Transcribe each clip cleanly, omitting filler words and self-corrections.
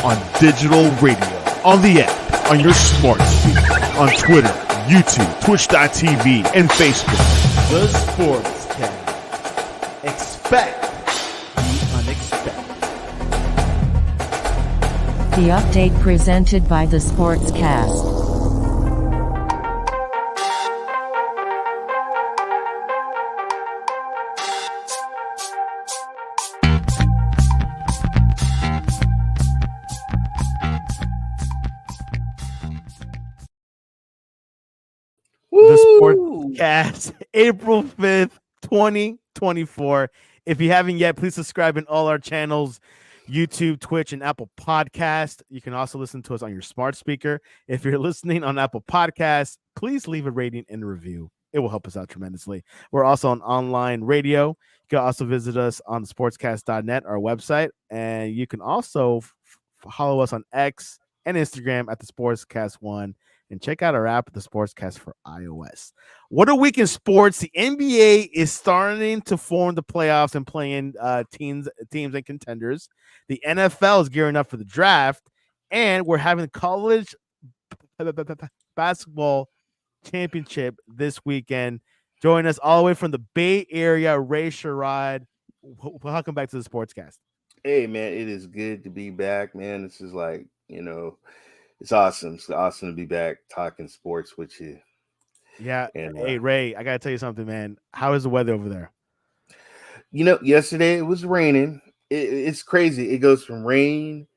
on digital radio, on the app, on your smart speaker, on Twitter, YouTube, Twitch.tv, and Facebook. The Sports Cast. Expect the unexpected. The update presented by the Sports Cast. The Sportscast, April 5th, 2024. If you haven't yet, please subscribe in all our channels, YouTube, Twitch, and Apple Podcast. You can also listen to us on your smart speaker. If you're listening on Apple Podcasts, please leave a rating and a review. It will help us out tremendously. We're also on online radio. You can also visit us on sportscast.net, our website, and you can also follow us on X and Instagram at the Sportscast1. And check out our app, the Sportscast for iOS. What a week in sports. The NBA is starting to form the playoffs and playing teams and contenders. The NFL is gearing up for the draft. And we're having the college basketball championship this weekend. Join us all the way from the Bay Area, Ray Sherrod. Welcome back to the Sportscast. Hey, man, it is good to be back, man. This is like, it's awesome. It's awesome to be back talking sports with you. Yeah. And, hey, Ray, I got to tell you something, man. How is the weather over there? Yesterday it was raining. It's crazy. It goes from rain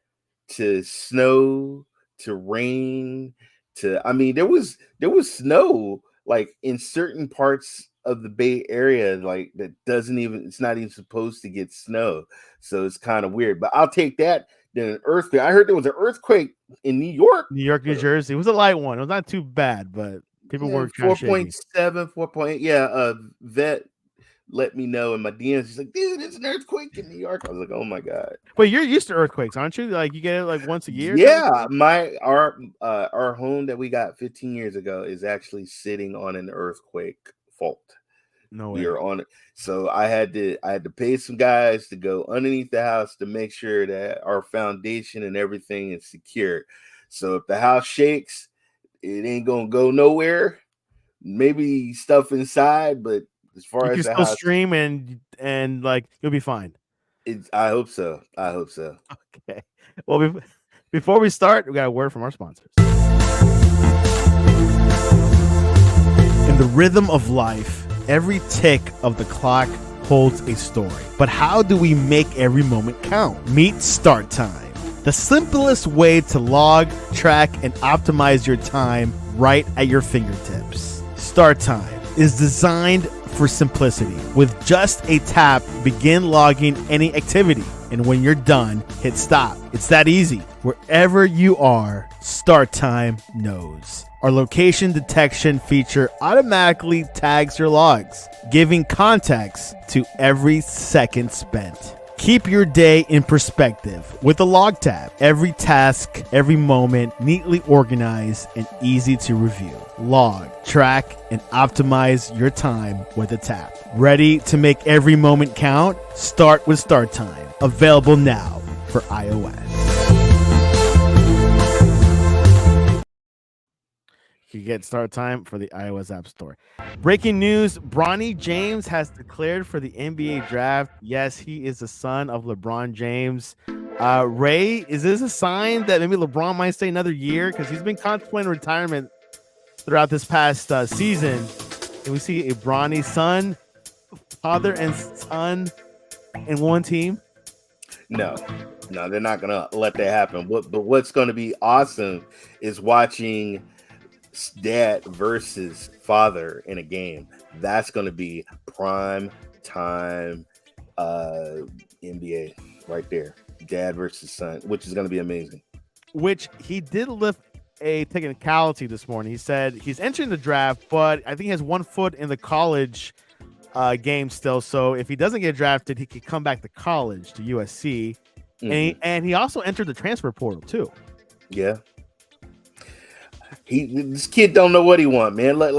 to snow to rain to, there was snow like in certain parts of the Bay Area, like that it's not even supposed to get snow. So it's kind of weird, but I'll take that. Then an earthquake. I heard there was an earthquake in New York, New Jersey. It was a light one. It was not too bad, but people were 4.7, 4.8. Yeah, Vet let me know in my DMs. She's like, dude, it's an earthquake in New York. I was like, oh my god. Wait, you're used to earthquakes, aren't you? Like you get it like once a year? Yeah, our home that we got 15 years ago is actually sitting on an earthquake fault. No way. We are on it. So I had to pay some guys to go underneath the house to make sure that our foundation and everything is secure. So if the house shakes, it ain't gonna go nowhere. Maybe stuff inside, but as far as the still house, stream and like you'll be fine. I hope so. Okay. Well, before we start, we got a word from our sponsors. In the rhythm of life, every tick of the clock holds a story. But how do we make every moment count? Meet Start Time, the simplest way to log, track, and optimize your time right at your fingertips. Start Time is designed for simplicity. With just a tap, begin logging any activity. And when you're done, hit stop. It's that easy. Wherever you are, Start Time knows. Our location detection feature automatically tags your logs, giving context to every second spent. Keep your day in perspective with the Log tab. Every task, every moment, neatly organized and easy to review. Log, track, and optimize your time with a tap. Ready to make every moment count? Start with Start Time. Available now for iOS. You get Start Time for the iOS App Store. Breaking news, Bronny James has declared for the NBA draft. Yes, he is the son of LeBron James. Ray, is this a sign that maybe LeBron might stay another year? Because he's been contemplating retirement throughout this past season. And we see a Bronny son, father and son in one team. No, they're not going to let that happen. But what's going to be awesome is watching dad versus father in a game. That's going to be prime time NBA right there. Dad versus son, which is going to be amazing. Which he did lift a technicality this morning. He said he's entering the draft, but I think he has 1 foot in the college game still. So if he doesn't get drafted, he could come back to college, to USC. Mm-hmm. And he also entered the transfer portal too. Yeah. This kid don't know what he want, man. Look,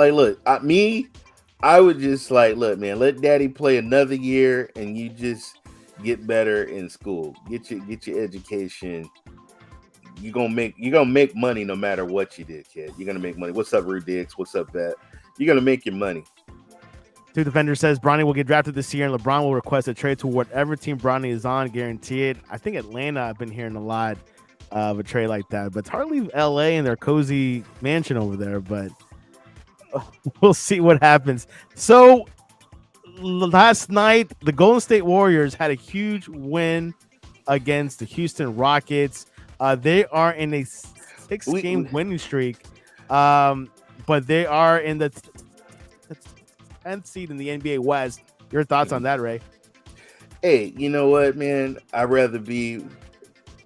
I would just look, man, let daddy play another year and you just get better in school. Get your education you're gonna make money no matter what you did, kid. You're gonna make money. What's up, Rude Diggs? What's up, Bet? You're gonna make your money. Two Defender says Bronny will get drafted this year, and LeBron will request a trade to whatever team Bronny is on, guarantee it. I think Atlanta. I've been hearing a lot of a trade like that, but it's hard to leave LA and their cozy mansion over there. But we'll see what happens. So last night, the Golden State Warriors had a huge win against the Houston Rockets. They are in a 6-game winning streak, but they are in the 10th seed in the NBA West. Your thoughts on that, Ray? Hey, you know what, man? I'd rather be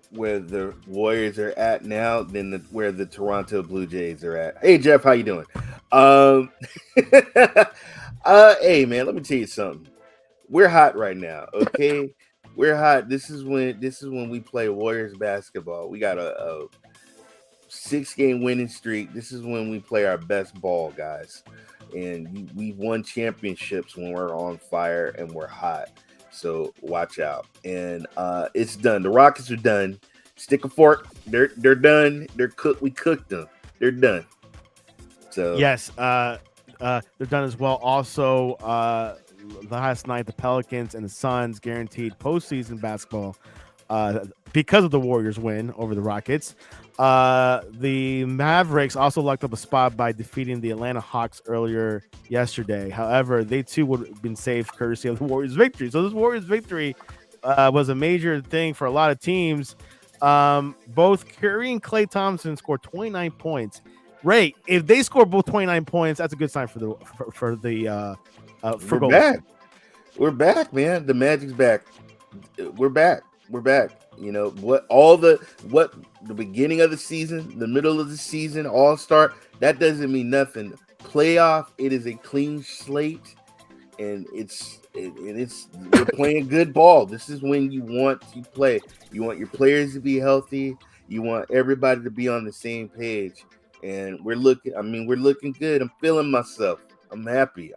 where the Warriors are at now than where the Toronto Blue Jays are at. Hey, Jeff, how you doing? Hey, man, let me tell you something. We're hot right now, okay? We're hot. This is when we play Warriors basketball. We got a 6-game winning streak. This is when we play our best ball, guys. And we've won championships when we're on fire and we're hot. So watch out. And it's done. The Rockets are done. Stick a fork. They're done. They're cooked. We cooked them. They're done. So yes, they're done as well. Also, last night the Pelicans and the Suns guaranteed postseason basketball because of the Warriors win over the Rockets. The Mavericks also locked up a spot by defeating the Atlanta Hawks earlier yesterday. However, they too would have been safe courtesy of the Warriors' victory. So this Warriors' victory was a major thing for a lot of teams. Both Curry and Klay Thompson scored 29 points. Ray, if they score both 29 points, that's a good sign for the we're back. We're back, man. The Magic's back. We're back. You know what? The beginning of the season, the middle of the season, All-Star, that doesn't mean nothing. Playoff, it is a clean slate, and we're playing good ball. This is when you want to play. You want your players to be healthy. You want everybody to be on the same page, and we're looking good. I'm feeling myself. I'm happy.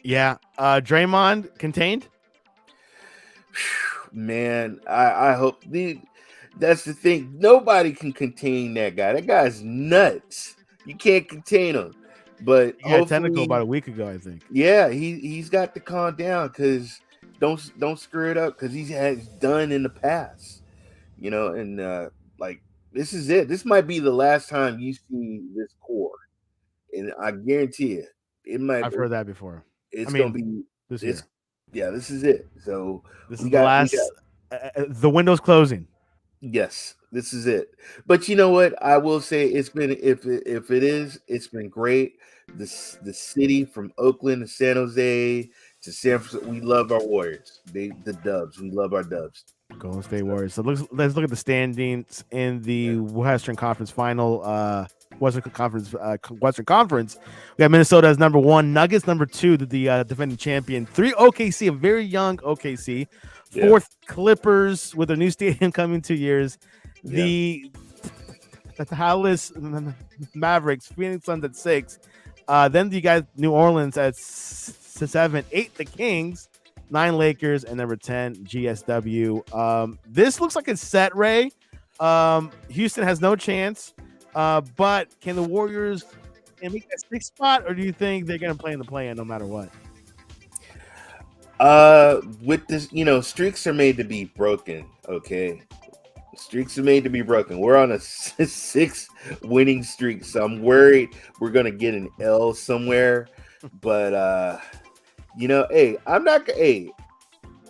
Yeah. Draymond contained. Man, I hope that's the thing. Nobody can contain that guy. That guy's nuts. You can't contain him. But he got technical about a week ago, I think. Yeah, he's got to calm down because don't screw it up because he has done in the past. You know, and like this is it. This might be the last time you see this core, and I guarantee it might. I've heard that before. Gonna be this year. Yeah, this is it. So this is the last. The window's closing. Yes, this is it. But you know what? I will say it's been it's been great. The city from Oakland to San Jose to San Francisco, we love our Warriors. The Dubs. We love our Dubs. Golden State Warriors. So let's look at the standings in the Western Conference Final. Western Conference. We got Minnesota as number 1, Nuggets number 2, the defending champion. 3 OKC, a very young OKC. 4th Clippers with their new stadium coming 2 years. The Dallas Mavericks, Phoenix Suns at 6. Then you got New Orleans at 7, 8 the Kings, 9 Lakers, and number 10 GSW. This looks like it's set, Ray. Houston has no chance. But can the Warriors make that 6th spot, or do you think they're going to play in the play-in no matter what? With this, streaks are made to be broken. Okay, streaks are made to be broken. We're on a 6 winning streak, so I'm worried we're gonna get an L somewhere. But hey, I'm not. Hey,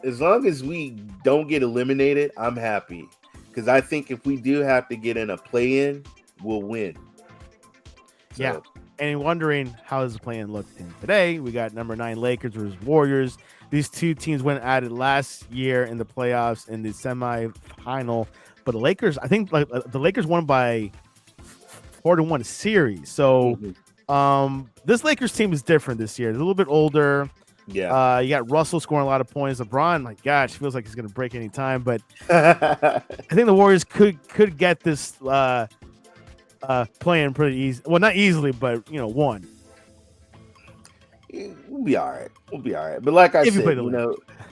as long as we don't get eliminated, I'm happy because I think if we do have to get in a play-in, we'll win. So. Yeah. And wondering how does the play-in look today? We got number 9 Lakers versus Warriors. These two teams went at it last year in the playoffs in the semifinal, but the Lakers, I think, the Lakers won by 4-1 series. So, this Lakers team is different this year. They're a little bit older. Yeah. You got Russell scoring a lot of points. LeBron, my gosh, feels like he's going to break any time. But I think the Warriors could get this playing pretty easy. Well, not easily, but one. We'll be all right. But like I said,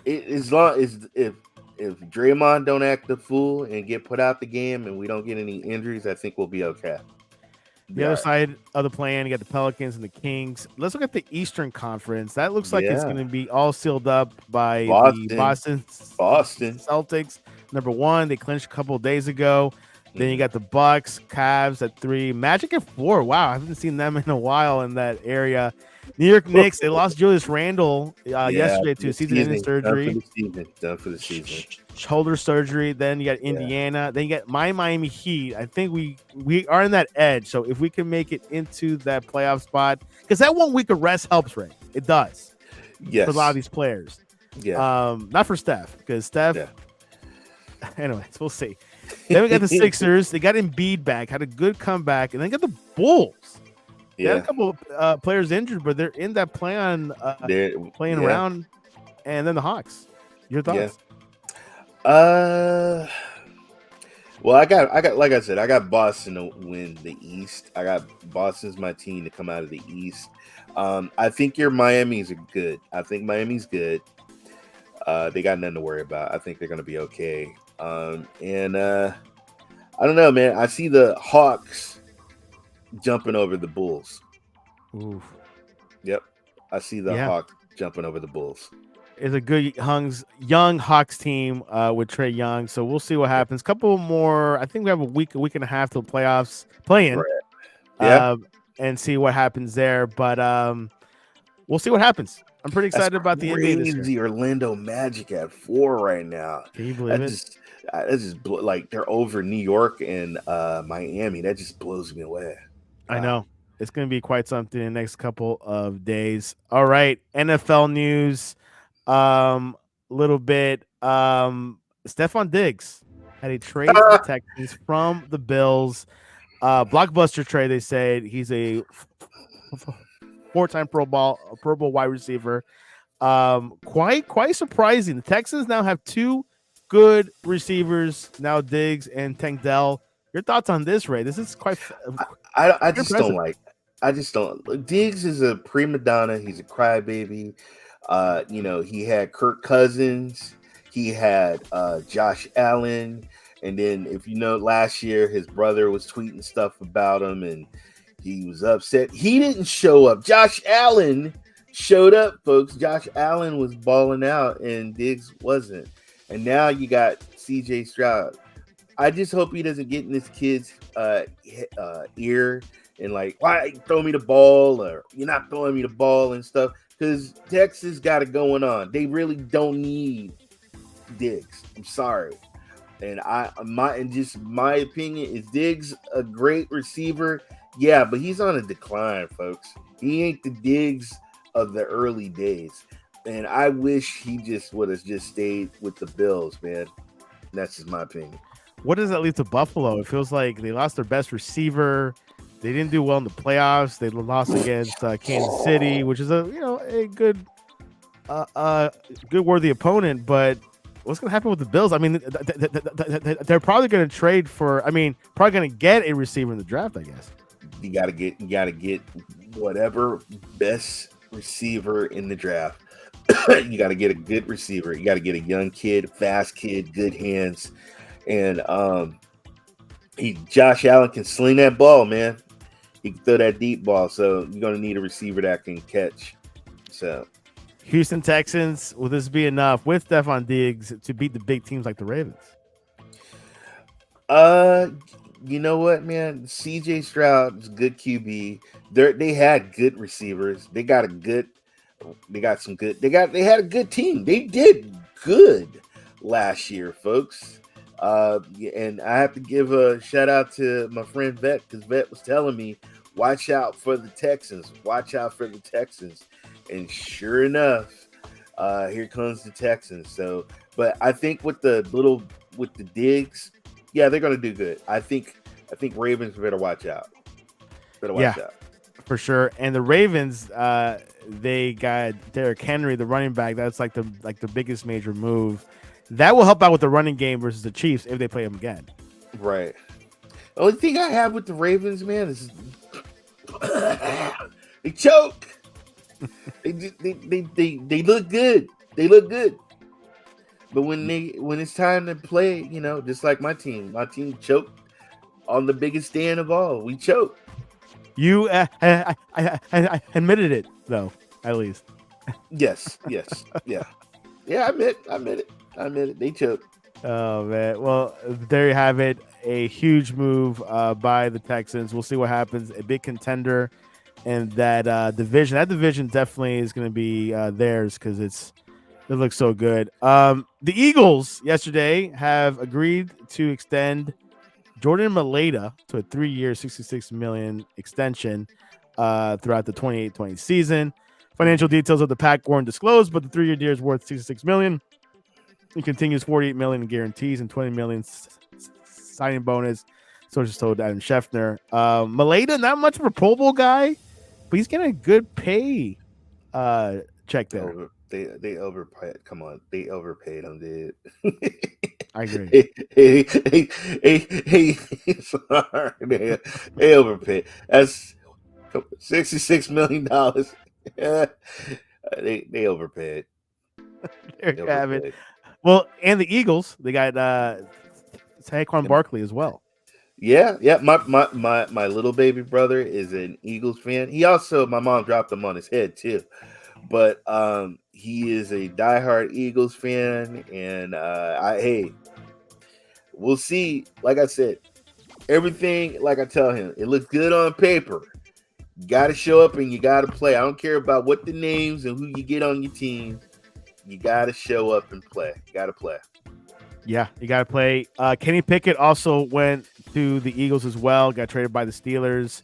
as long as if if Draymond don't act the fool and get put out the game, and we don't get any injuries, I think we'll be okay. The other side of the plan, you got the Pelicans and the Kings. Let's look at the Eastern Conference. That looks like it's going to be all sealed up by the Boston Celtics. Number 1, they clinched a couple of days ago. Then you got the Bucks, Cavs at 3, Magic at 4. Wow, I haven't seen them in a while in that area. New York Knicks, they lost Julius Randle yesterday to season-ending surgery. Done for the season. Shoulder surgery. Then you got Indiana. Then you got my Miami Heat. I think we are in that edge. So if we can make it into that playoff spot, because that 1 week of rest helps, Ray. It does. Yes. For a lot of these players. Yeah. Not for Steph, because Steph. Yeah. Anyways, we'll see. Then we got the Sixers. They got Embiid back, had a good comeback, and then got the Bulls. They had a couple of players injured, but they're in that playing around. And then the Hawks. Your thoughts? Yeah. Well, I got like I said, I got Boston to win the East. I got Boston's my team to come out of the East. I think your Miami's are good. I think Miami's good. They got nothing to worry about. I think they're going to be okay. And I don't know, man. I see the Hawks jumping over the Bulls. Oof. Yep. I see the Hawks jumping over the Bulls. It's a good young Hawks team with Trae Young. So we'll see what happens. Couple more. I think we have a week and a half till playoffs playing. Yeah. And see what happens there. But we'll see what happens. I'm pretty excited about the NBA this year. The Orlando Magic at 4 right now. Can you believe it? That's just like they're over New York and Miami. That just blows me away. I know. It's going to be quite something in the next couple of days. All right. NFL news. Little bit. Stephon Diggs had a trade for the Texans from the Bills. Blockbuster trade, they said. He's a 4-time Pro Bowl wide receiver. Quite surprising. The Texans now have 2 good receivers now, Diggs and Tank Dell. Your thoughts on this, Ray? This is quite. I just don't like. I just don't. Diggs is a prima donna. He's a crybaby. He had Kirk Cousins. He had Josh Allen. And then, if you know, last year his brother was tweeting stuff about him, and he was upset. He didn't show up. Josh Allen showed up, folks. Josh Allen was balling out, and Diggs wasn't. And now you got C.J. Stroud. I just hope he doesn't get in this kid's ear and like, why throw me the ball, or you're not throwing me the ball and stuff. Because Texas got it going on. They really don't need Diggs. I'm sorry. And my opinion is Diggs a great receiver. Yeah, but he's on a decline, folks. He ain't the Diggs of the early days. And I wish he just would have just stayed with the Bills, man. That's just my opinion. What does that leave to Buffalo? It feels like they lost their best receiver. They didn't do well in the playoffs. They lost against Kansas City, which is a good worthy opponent. But what's going to happen with the Bills? I mean, they're probably going to trade for. Probably going to get a receiver in the draft, I guess. You got to get whatever best receiver in the draft. You got to get a good receiver. You got to get a young kid, fast kid, good hands. And Josh Allen can sling that ball, man. He can throw that deep ball. So you're going to need a receiver that can catch. So Houston Texans, will this be enough with Stephon Diggs to beat the big teams like the Ravens? You know what, man? C.J. Stroud is good QB. They had good receivers. They had a good team. They did good last year, folks. And I have to give a shout out to my friend Vet, because Vet was telling me, watch out for the Texans. Watch out for the Texans. And sure enough, here comes the Texans. So, but I think with the Diggs, yeah, they're going to do good. I think Ravens better watch out. Out. For sure. And the Ravens, they got Derrick Henry, the running back. That's like the biggest major move. That will help out with the running game versus the Chiefs if they play them again. Right. The only thing I have with the Ravens, man, is they choke. They look good. They look good. But when it's time to play, just like my team choked on the biggest stand of all. We choked. You I admitted it though, at least. Yes, yeah. I admit it. They choked. Oh man. Well, there you have it. A huge move by the Texans. We'll see what happens. A big contender in that division. That division definitely is going to be theirs because it looks so good. The Eagles yesterday have agreed to extend Jordan Mailata to a 3-year, $66 million extension throughout the 28-20 season. Financial details of the pact weren't disclosed, but the 3-year deal is worth $66 million. He continues $48 million in guarantees and $20 million signing bonus. So just told Adam Schefter. Mailata, not much of a Pro Bowl guy, but he's getting a good pay check there. They overpaid. Come on, they overpaid him, dude. I agree. Hey, sorry, they overpaid. That's $66 million. They overpaid. There you have it. Well, and the Eagles, they got Saquon Barkley as well. Yeah. My little baby brother is an Eagles fan. He also, my mom dropped him on his head too, but he is a diehard Eagles fan, and hey, we'll see. Like I said, everything, like I tell him, it looks good on paper. You got to show up and you got to play. I don't care about what the names and who you get on your team. You got to show up and play. You got to play. Yeah, you got to play. Kenny Pickett also went to the Eagles as well. Got traded by the Steelers.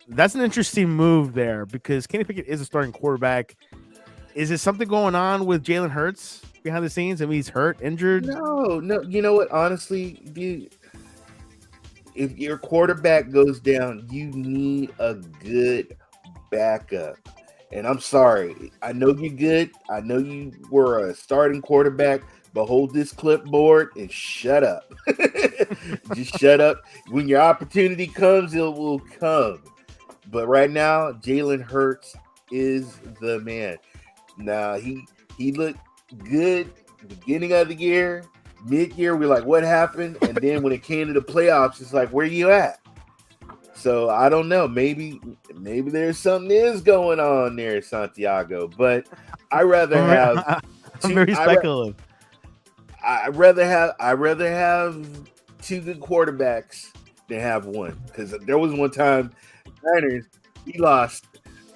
That's an interesting move there because Kenny Pickett is a starting quarterback. Is there something going on with Jalen Hurts behind the scenes? I mean, he's hurt, injured? No. You know what? Honestly, dude, if your quarterback goes down, you need a good backup. And I'm sorry. I know you're good. I know you were a starting quarterback, but hold this clipboard and shut up. Just shut up. When your opportunity comes, it will come. But right now, Jalen Hurts is the man. Now, he looked good beginning of the year. Mid-year, we're like, what happened? And then when it came to the playoffs, it's like, where you at? So I don't know. Maybe there's something is going on there, Santiago. But I rather have. I'm very speculative. I rather have two good quarterbacks than have one, because there was one time Niners, we lost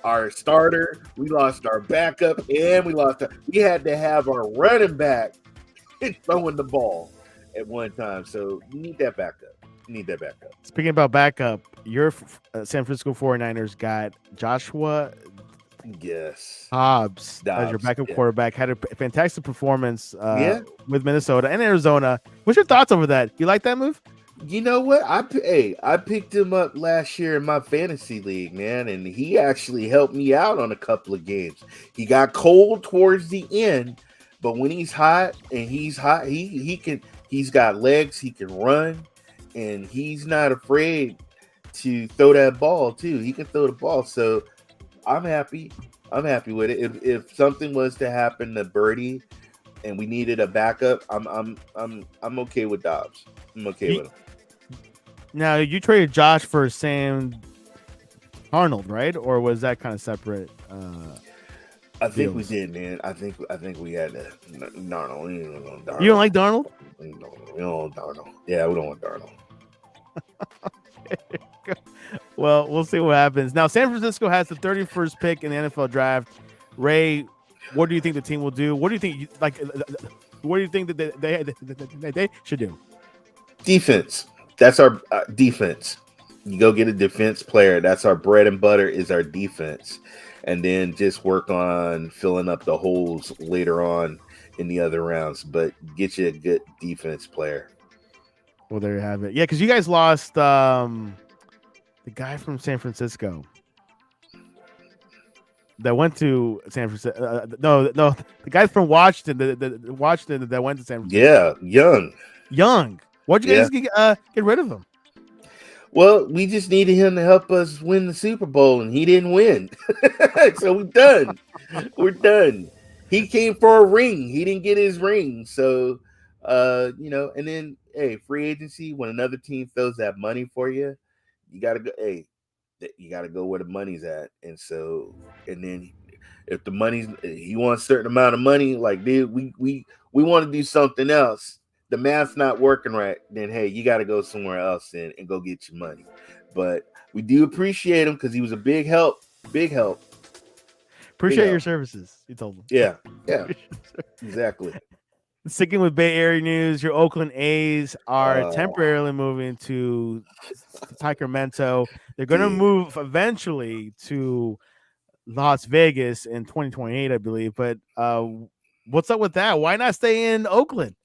our starter, we lost our backup, and we had to have our running back throwing the ball at one time. So you need that backup. Speaking about backup, your San Francisco 49ers got Joshua Dobbs as your backup quarterback. Had a fantastic performance with Minnesota and Arizona. What's your thoughts over that? You like that move? You know what? I picked him up last year in my fantasy league, man, and he actually helped me out on a couple of games. He got cold towards the end, but when he's hot, he's got legs, he can run, and he's not afraid to throw that ball too. He can throw the ball, so I'm happy with it. If something was to happen to Birdie and we needed a backup, I'm okay with Dobbs. I'm okay with him. Now, you traded Josh for Sam Arnold, right? Or was that kind of separate? I think we did, man. I think we had to. Darnold. You don't like Darnold? We don't want Darnold. Yeah, we don't want Darnold. Well, we'll see what happens. Now, San Francisco has the 31st pick in the NFL draft. Ray, what do you think the team will do? What do you think? What do you think that they should do? Defense. That's our defense. You go get a defense player. That's our bread and butter is our defense. And then just work on filling up the holes later on in the other rounds. But get you a good defense player. Well, there you have it. Yeah, because you guys lost the guy from San Francisco that went to San Francisco. No, the guy from Washington, the Washington that went to San Francisco. Yeah, Young. Why'd you guys get rid of him? Well, we just needed him to help us win the Super Bowl, and he didn't win. So we're done. he came for a ring. He didn't get his ring. So and then free agency, when another team throws that money for you, you gotta go, you gotta go where the money's at. And so, and then if the money's, he wants a certain amount of money, like, dude, we want to do something else. The math's not working right, then hey, you got to go somewhere else and go get your money. But we do appreciate him because he was a big help, big help. Appreciate your services, he told them. Yeah, exactly. Sticking with Bay Area news, your Oakland A's are temporarily moving to Sacramento. They're going to move eventually to Las Vegas in 2028, I believe. But what's up with that? Why not stay in Oakland?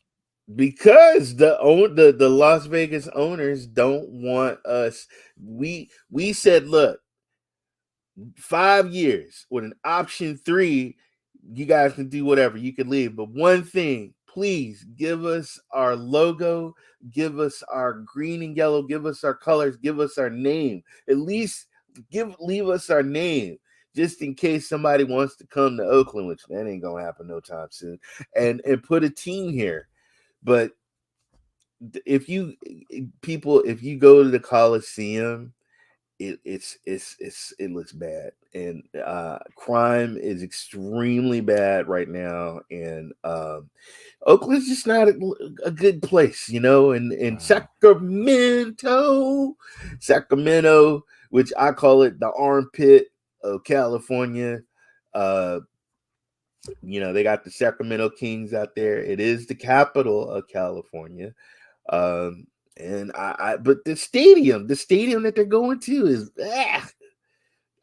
Because the Las Vegas owners don't want us. We said, look, 5 years with an option 3, you guys can do whatever, you can leave, but one thing, please give us our logo, give us our green and yellow, give us our colors, give us our name, at least leave us our name, just in case somebody wants to come to Oakland, which that ain't gonna happen no time soon, and put a team here. But if you go to the Coliseum, it looks bad, and crime is extremely bad right now, and Oakland's just not a good place, and Sacramento, which I call it the armpit of California. They got the Sacramento Kings out there. It is the capital of California. And but the stadium that they're going to is,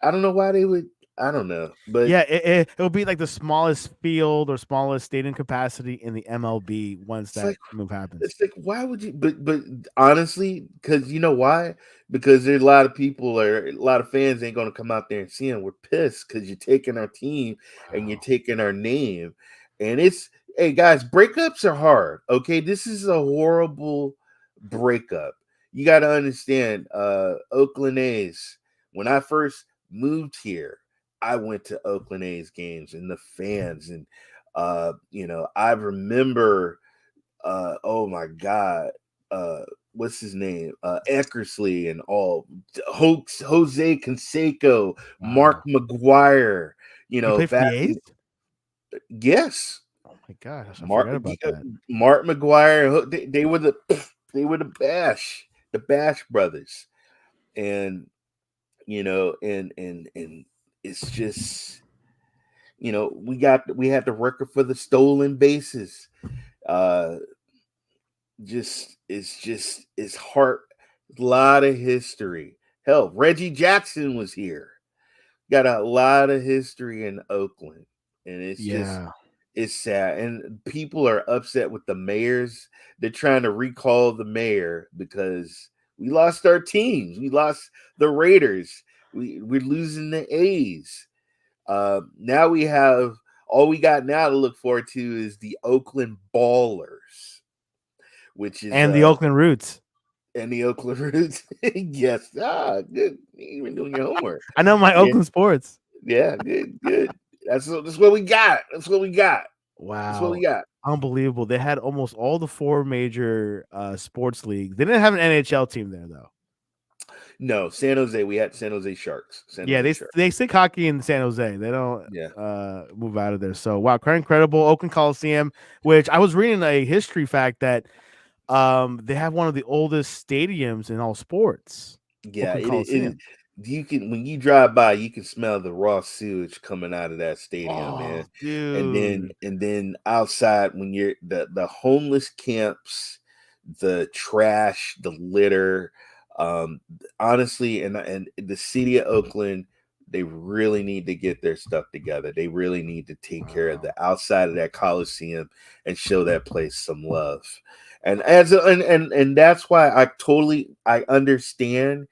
I don't know why they would. I don't know, but yeah, it'll be like the smallest field or smallest stadium capacity in the MLB once that move happens. It's like, why would you? But honestly, because you know why? Because there's a lot of people or a lot of fans ain't going to come out there and see them. We're pissed because you're taking our team and you're taking our name, and it's, hey guys, breakups are hard. Okay, this is a horrible breakup. You got to understand, Oakland A's. When I first moved here, I went to Oakland A's games and the fans, and I remember, oh my God, what's his name? Eckersley and all, Jose Canseco, Mark McGuire. He played for the A's? Yes. Oh my gosh, I forgot about that. Mark McGuire, they were the Bash brothers, and and it's just, we had the record for the stolen bases. It's heart, a lot of history. Hell, Reggie Jackson was here. Got a lot of history in Oakland, and it's sad. And people are upset with the mayors. They're trying to recall the mayor because we lost our teams. We lost the Raiders. We're losing the A's. Now we have, all we got now to look forward to is the Oakland Ballers, which is the Oakland Roots. And the Oakland Roots. Yes. Good. You even doing your homework. I know my Oakland sports. Yeah, good. That's what we got. Wow. That's what we got. Unbelievable. They had almost all the 4 major sports leagues. They didn't have an NHL team there, though. No, San Jose. We had San Jose Sharks. They stick hockey in San Jose. They don't move out of there. So, wow, quite incredible. Oakland Coliseum, which I was reading a history fact that they have one of the oldest stadiums in all sports. Yeah, you can, when you drive by, you can smell the raw sewage coming out of that stadium, man. Dude. And then outside, when you're the homeless camps, the trash, the litter, honestly, and the city of Oakland, they really need to get their stuff together. They really need to take care of the outside of that Coliseum and show that place some love. And and that's why I understand.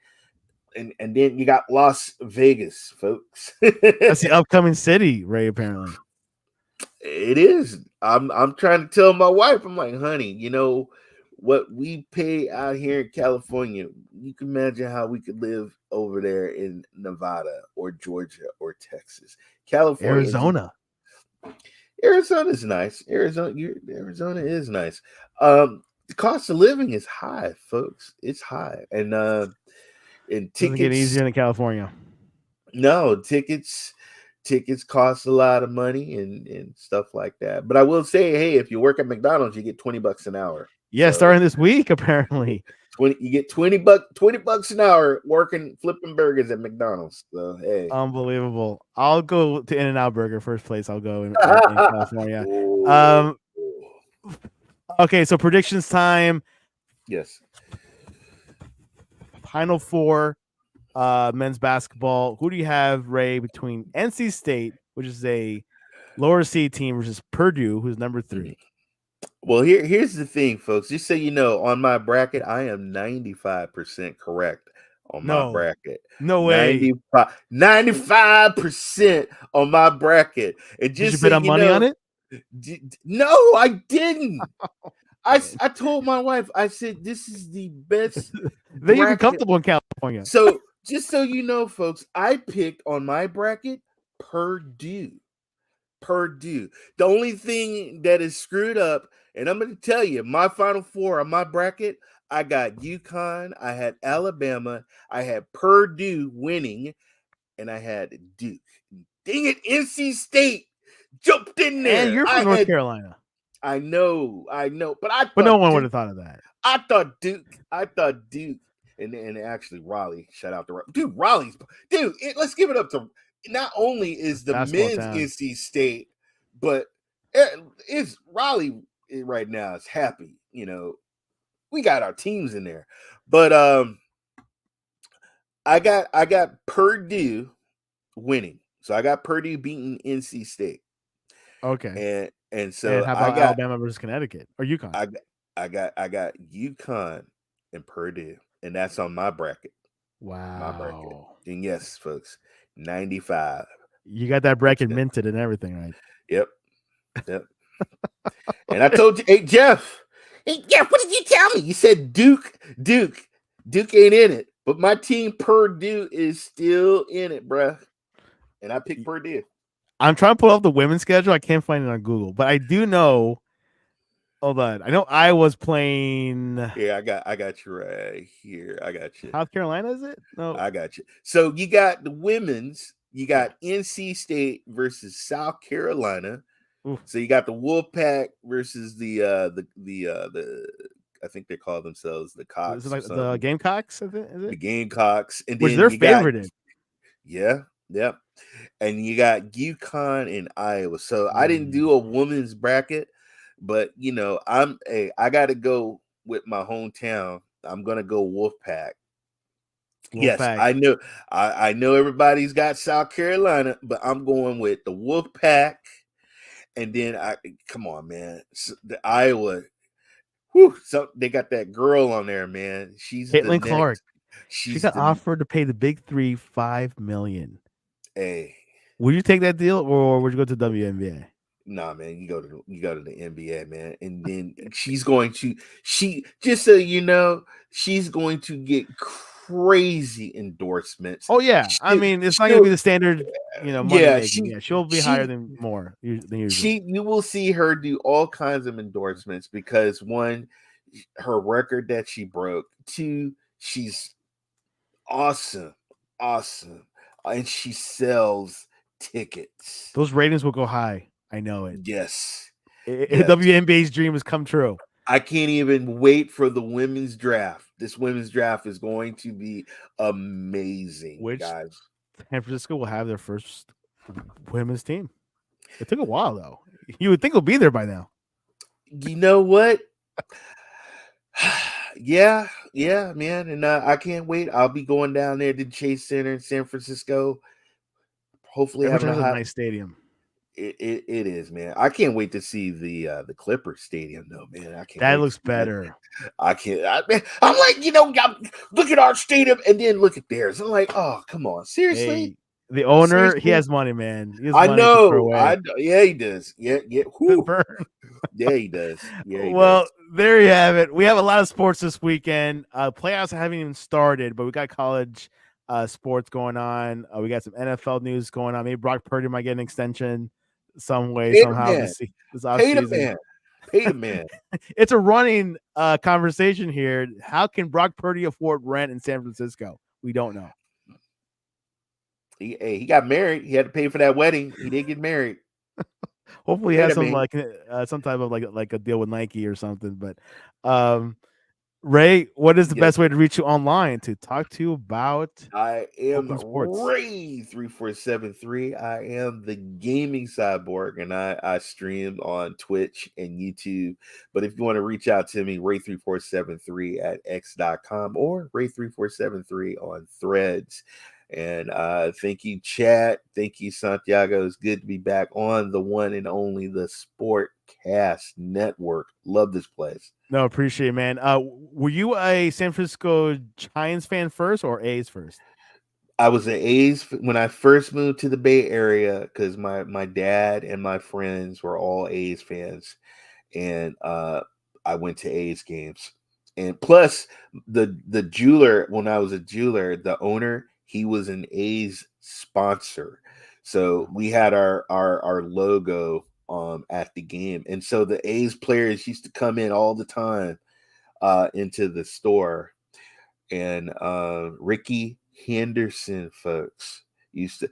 And then you got Las Vegas, folks. That's the upcoming city, Ray, apparently. It is. I'm trying to tell my wife, I'm like, honey, what we pay out here in California, you can imagine how we could live over there in Nevada or Georgia or Texas. California, Arizona. Arizona's nice. Arizona is nice. The cost of living is high, folks. It's high, and Doesn't get tickets. easier in California. No, tickets cost a lot of money and stuff like that. But I will say, hey, if you work at McDonald's, you get $20 an hour. Yeah, So starting this week apparently. you get $20 an hour working flipping burgers at McDonald's. So hey, Unbelievable. I'll go to In-N-Out Burger, first place I'll go in California. Ooh. Okay, so predictions time. Yes. Final four, men's basketball. Who do you have, Ray, between NC State, which is a lower seed team, versus Purdue, who's number 3? Well, here's the thing, folks. Just so you know, on my bracket, I am 95% correct on my bracket. No way. 95% on my bracket. And just Did you so bet on money on it? No, I didn't. I told my wife, I said, this is the best. They're even comfortable in California. So just so you know, folks, I picked on my bracket Purdue. The only thing that is screwed up, and I'm going to tell you, my final four on my bracket, I got UConn, I had Alabama, I had Purdue winning, and I had Duke. Dang it, NC State jumped in there. And you're from North Carolina. I know, but no one would have thought of that. I thought Duke, and actually Raleigh. Shout out to Raleigh's, let's give it up to. Not only is the Basketball men's town. NC State, but it's Raleigh right now is happy. You know, we got our teams in there, but I got Purdue winning, so I got Purdue beating NC State. Okay, and so how about Alabama versus Connecticut or UConn? I got UConn and Purdue, and that's on my bracket. Wow. My bracket. And yes, folks, 95. You got that bracket minted and everything, right? Yep. And I told you, hey Jeff, what did you tell me? You said Duke ain't in it, but my team Purdue is still in it, bruh. And I picked Purdue. I'm trying to pull up the women's schedule. I can't find it on Google, but I do know. Hold on, I know Iowa's playing. Yeah, I got you right here. I got you. South Carolina, is it? No, I got you. So you got the women's. You got NC State versus South Carolina. Oof. So you got the Wolfpack versus the I think they call themselves the Cox. Is it like the Gamecocks? Is it? The Gamecocks, and which then they're favorited. Yep. And you got UConn and Iowa. So I didn't do a women's bracket, but you know, I got to go with my hometown. I'm gonna go Wolfpack. Yes, I know. I know everybody's got South Carolina, but I'm going with the Wolfpack. And then come on, man, the Iowa. Whew, so they got that girl on there, man. She's Caitlin Clark. She got offered to pay the big three $5 million. Hey, would you take that deal, or would you go to WNBA? Nah, man, you go to the NBA, man, and then she's going to just so you know, she's going to get crazy endorsements. Oh yeah, I mean it's not going to be the standard, money making. Yeah, she'll be higher than usual. You will see her do all kinds of endorsements because one, her record that she broke. Two, she's awesome, and she sells tickets. Those ratings will go high. I know it. Yes. WNBA's dream has come true. I can't even wait for the women's draft. This women's draft is going to be amazing, guys. San Francisco will have their first women's team. It took a while, though. You would think it'll be there by now. You know what? yeah, man. And I can't wait. I'll be going down there to Chase Center in San Francisco. Hopefully, having a nice stadium. It is, man. I can't wait to see the Clippers stadium, though, man. I can't. That looks better. I can't. I'm like, look at our stadium and then look at theirs. I'm like, oh, come on, seriously. Hey, the owner, seriously? He has money, man. He has I money know. Yeah, he does. Yeah. Yeah, he does. Yeah. Well, there you have it. We have a lot of sports this weekend. Playoffs haven't even started, but we got college sports going on. We got some NFL news going on. Maybe Brock Purdy might get an extension. some way, Pay the somehow man. this Pay the offseason. man. Pay the man. It's a running conversation here. How can Brock Purdy afford rent in San Francisco? We don't know. He got married. He had to pay for that wedding. He did get married. Hopefully, he Pay has the some man. some type of like a deal with Nike or something. But Ray, what is the Yes. best way to reach you online to talk to you about I am Oakland sports? Ray3473. I am the gaming cyborg, and I stream on Twitch and YouTube. But if you want to reach out to me, Ray3473 at x.com or Ray3473 on Threads. And thank you, chat. Thank you, Santiago. It's good to be back on the one and only the Sportcast Network. Love this place. No, appreciate it, man. Were you a San Francisco Giants fan first or A's first? I was an A's when I first moved to the Bay Area because my dad and my friends were all A's fans, and I went to A's games. And plus, the jeweler, when I was a jeweler, the owner, he was an A's sponsor, so we had our logo at the game, and so the A's players used to come in all the time into the store, and Ricky Henderson folks used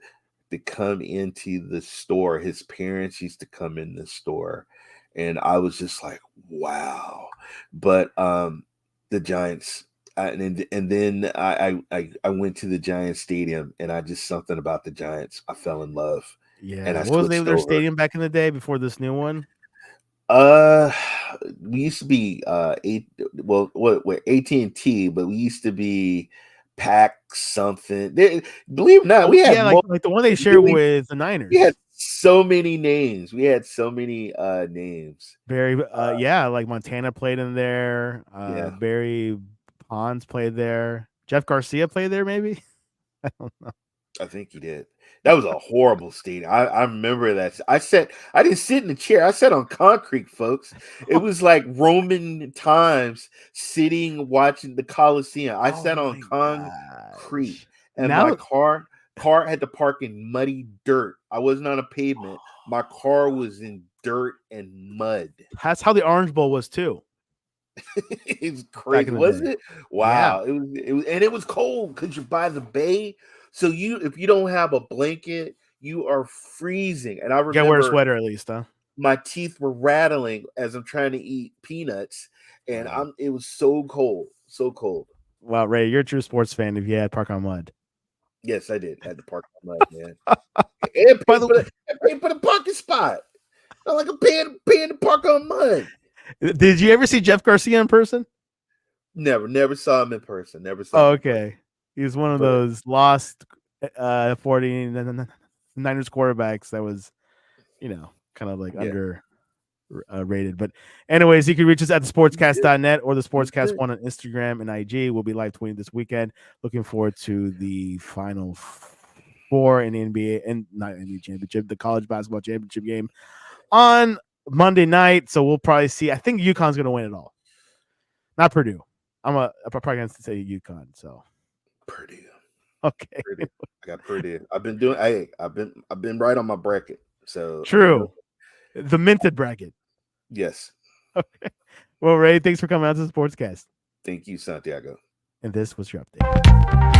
to come into the store. His parents used to come in the store, and I was just like, wow. But the Giants, and then I went to the Giants stadium, and I just something about the Giants, I fell in love. Yeah. And I What was the name of their switched over. stadium back in the day before this new one? We used to be AT&T, but we used to be Pack something. Believe it or not, we had like the one they shared with the Niners. we had so many names. We had so many names. Barry, like Montana played in there. Yeah. Barry Bonds played there. Jeff Garcia played there, maybe. I don't know. I think he did. That was a horrible stadium. I remember that. I didn't sit in the chair. I sat on concrete, folks. It was like Roman times sitting watching the Coliseum. I sat on concrete, and my car had to park in muddy dirt. I wasn't on a pavement. My car was in dirt and mud. That's how the Orange Bowl was too. It was crazy, wasn't it? Wow. Yeah. It was cold because you're by the bay. So if you don't have a blanket, you are freezing. And I remember, you gotta wear a sweater at least, huh? My teeth were rattling as I'm trying to eat peanuts, and it was so cold, so cold. Wow, Ray, you're a true sports fan. If you had park on mud, yes, I did. Had to park on mud, man. And pay for the parking spot. I'm like I'm paying to park on mud. Did you ever see Jeff Garcia in person? Never saw him in person. Never saw. Oh, okay. He was one of those lost 40 Niners quarterbacks that was, kind of like underrated. But anyways, you can reach us at thesportscast.net or the Sportscast one on Instagram and IG. We'll be live tweeting this weekend. Looking forward to the Final Four in the NBA and not NBA championship, the college basketball championship game on Monday night. So we'll probably see. I think UConn's going to win it all. Not Purdue. I'm probably going to say UConn. So. Purdue. Okay. Purdue. I got Purdue. I've been right on my bracket. So true. The minted bracket. Yes. Okay. Well, Ray, thanks for coming out to the Sportscast. Thank you, Santiago. And this was your update.